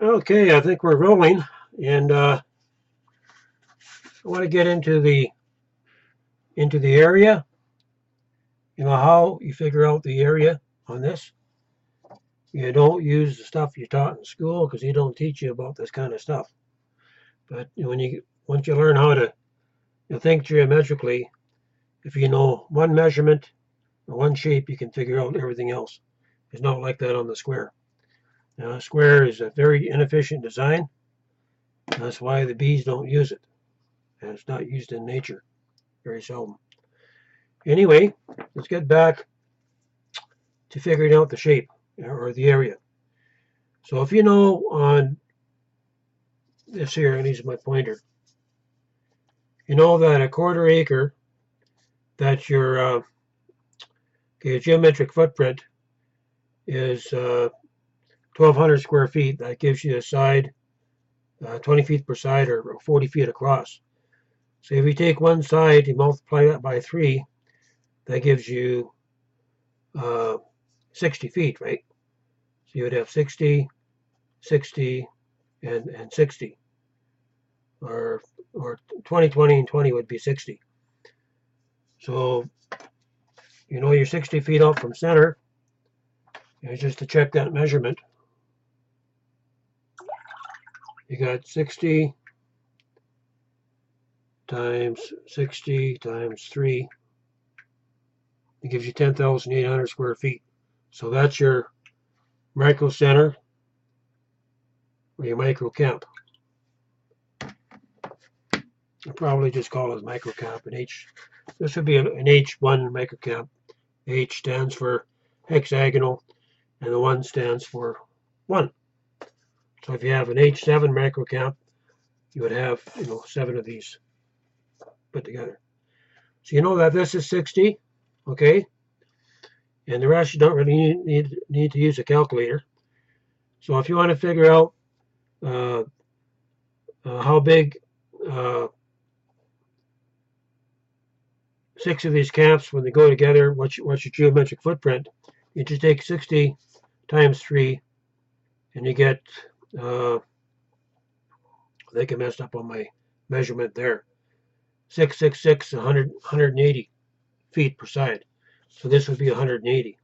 Okay, I think we're rolling, and I want to get into the area. You know how you figure out the area on this. You don't use the stuff you taught in school because you don't teach you about this kind of stuff. But once you learn how to think geometrically, if you know one measurement or one shape, you can figure out everything else. It's not like that on the square. Now, a square is a very inefficient design. That's why the bees don't use it, and it's not used in nature very seldom. Anyway, let's get back to figuring out the shape or the area. So if you know on this here, and this is my pointer, you know that a quarter acre, that your geometric footprint is 1,200 square feet. That gives you a side 20 feet per side, or 40 feet across. So if you take one side, you multiply that by 3, that gives you 60 feet, right? So you would have 60, 60, and 60, or 20, 20, and 20 would be 60. So you know you're 60 feet out from center. And just to check that measurement, you got 60 times 60 times 3. It gives you 10,800 square feet. So that's your micro center, or your micro camp. I'll probably just call it micro camp. This would be an H1 micro camp. H stands for hexagonal, and the 1 stands for 1. So if you have an H7 micro camp, you would have 7 of these put together. So you know that this is 60, okay? And the rest you don't really need to use a calculator. So if you want to figure out how big 6 of these camps, when they go together, what's your geometric footprint, you just take 60 times 3, and you get, I think I messed up on my measurement there, 666, 180 feet per side. So this would be 180.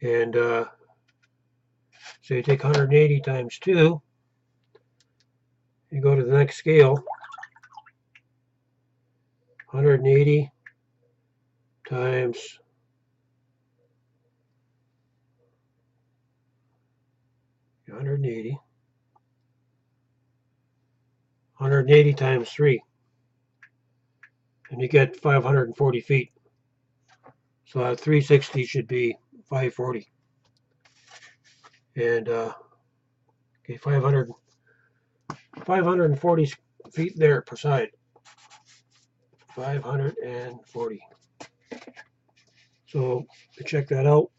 And so you take 180 times 2, you go to the next scale, 180 times 180 times 3, and you get 540 feet. So that 360 should be 540. And okay, 540 feet there per side. 540. So to check that out,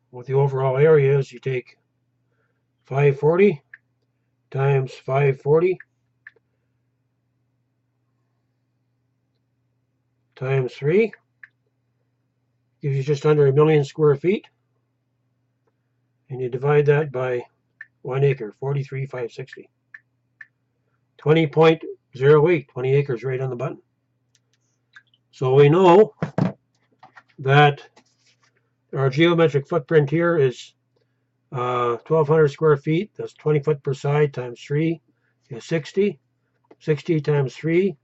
what the overall area is, you take 540 times 540 times 3, gives you just under 1,000,000 square feet, and you divide that by 1 acre, 43,560. 20.08, 20 acres right on the button. So we know that our geometric footprint here is 1,200 square feet. That's 20 foot per side times 3 is 60. 60 times 3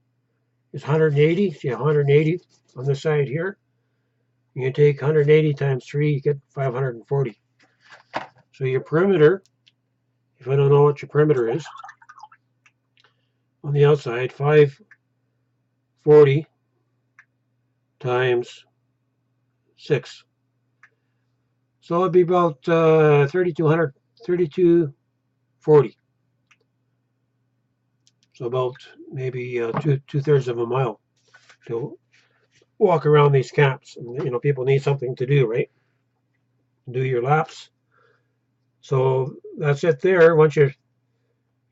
is 180. See, 180 on this side here. You take 180 times 3, you get 540. So your perimeter, if I don't know what your perimeter is, on the outside, 540 times 6. So it'd be about 3240. So about maybe two-thirds of a mile to walk around these camps. And, people need something to do, right? Do your laps. So that's it there. Once you're,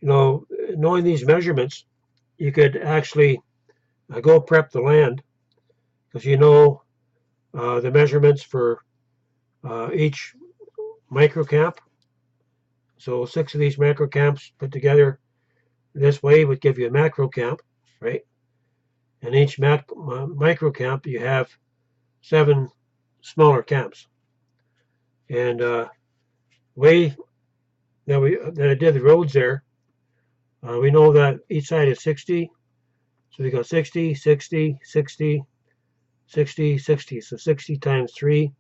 knowing these measurements, you could actually go prep the land, because the measurements for each micro camp. So 6 of these micro camps put together this way would give you a macro camp, right? And each micro camp you have 7 smaller camps. And way that I did the roads there, we know that each side is 60. So we go 60, 60, 60, 60, 60. So 60 times 3.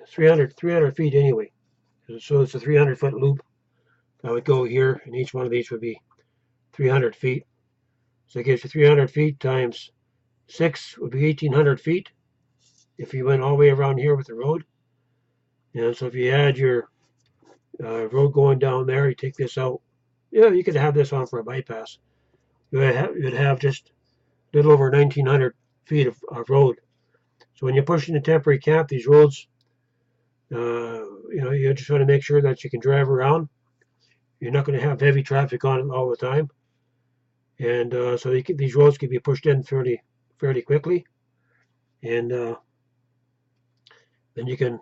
300 feet anyway. So it's a 300-foot loop that would go here, and each one of these would be 300 feet. So it gives you 300 feet times 6 would be 1,800 feet if you went all the way around here with the road. And so if you add your road going down there, you take this out. Yeah, you could have this on for a bypass. You'd have just a little over 1,900 feet of road. So when you're pushing a temporary camp, these roads, you just want to make sure that you can drive around. You're not going to have heavy traffic on it all the time. And so these roads can be pushed in fairly quickly. And then you can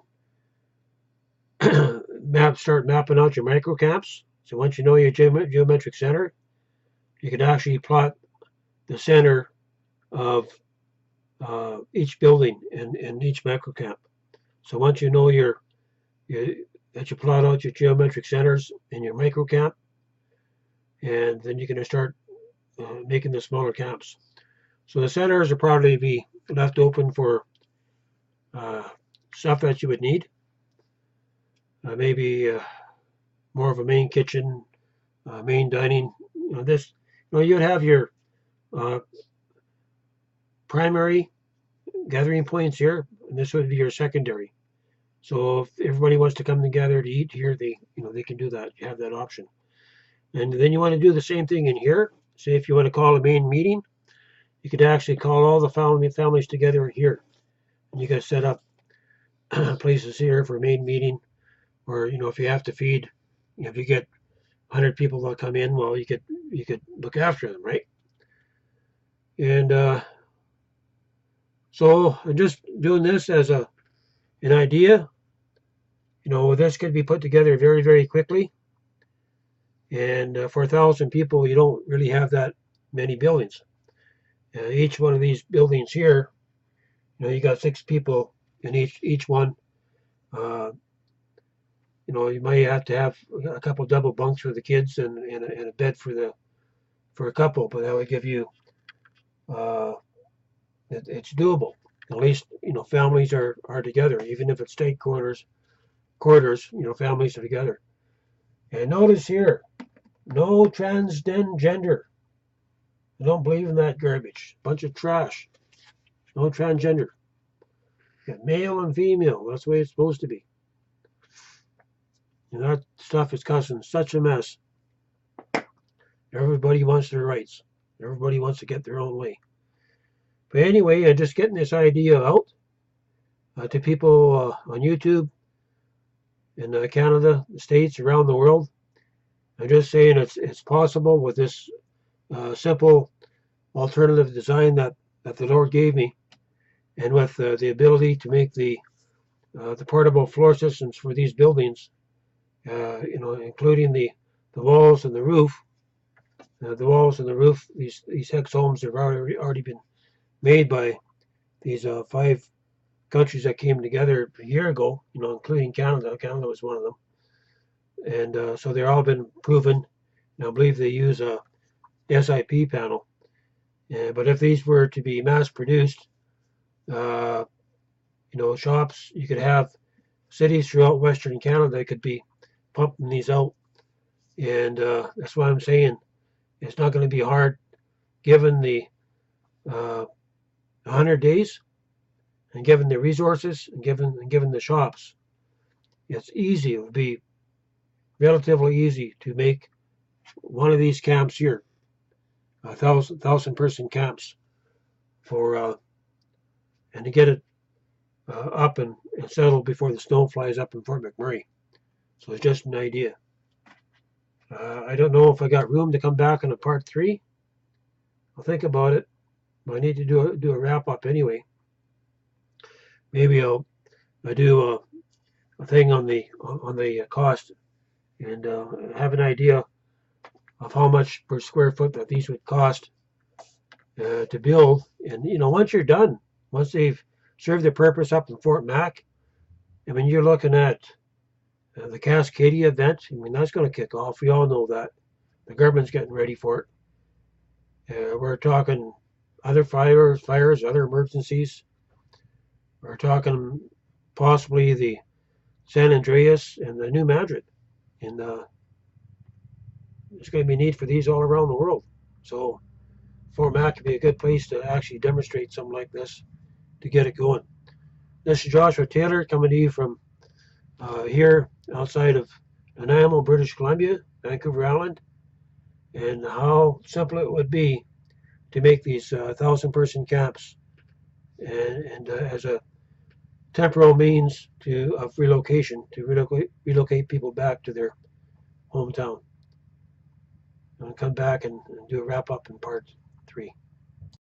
start mapping out your micro camps. So once you know your geometric center, you can actually plot the center of each building in each micro camp. So once you know that you plot out your geometric centers in your micro camp, and then you're going to start making the smaller camps. So the centers will probably be left open for stuff that you would need. Maybe more of a main kitchen, main dining. You'd have your primary gathering points here, and this would be your secondary. So if everybody wants to come together to eat here, they can do that. You have that option. And then you want to do the same thing in here. Say if you want to call a main meeting, you could actually call all the families together here. And you can set up places here for a main meeting, or if you have to feed, if you get 100 people that come in, well, you could look after them, right? And so I'm just doing this as an idea. This could be put together very, very quickly. And for 1,000 people, you don't really have that many buildings. Each one of these buildings here, you got 6 people in each one. You might have to have a couple double bunks for the kids and a bed for a couple, but that would give you it's doable. At least families are together, even if it's state quarters. Families are together. And notice here, no transgender. I don't believe in that garbage. Bunch of trash. No transgender. Male and female. That's the way it's supposed to be. And that stuff is causing such a mess. Everybody wants their rights. Everybody wants to get their own way. But anyway, I'm just getting this idea out to people on YouTube in Canada, the States, around the world. I'm just saying it's possible with this simple alternative design that the Lord gave me, and with the ability to make the portable floor systems for these buildings, including the walls and the roof. The walls and the roof, these hex homes have already been made by these 5 countries that came together a year ago, including Canada. Canada was one of them. And so they're all been proven. And I believe they use a SIP panel. But if these were to be mass produced, shops, you could have cities throughout Western Canada could be pumping these out. And that's why I'm saying it's not going to be hard, given the 100 days, and given the resources, and given the shops. It's easy. It would be relatively easy to make one of these camps here, 1,000 person camps, for and to get it up and settled before the snow flies up in Fort McMurray. So it's just an idea. I don't know if I got room to come back on a part 3, I'll think about it. I need to do a wrap up anyway. Maybe I'll do a thing on the cost and have an idea of how much per square foot that these would cost to build. And once you're done, once they've served their purpose up in Fort Mac, I mean, you're looking at the Cascadia event. I mean, that's going to kick off. We all know that. The government's getting ready for it. We're talking other fires, other emergencies. We're talking possibly the San Andreas and the New Madrid. And there's going to be need for these all around the world. So Fort Mac could be a good place to actually demonstrate something like this to get it going. This is Joshua Taylor coming to you from here outside of Nanaimo, British Columbia, Vancouver Island, and how simple it would be to make these 1,000-person camps and as a temporal means of relocation to relocate people back to their hometown. I'm going to come back and do a wrap up in part 3.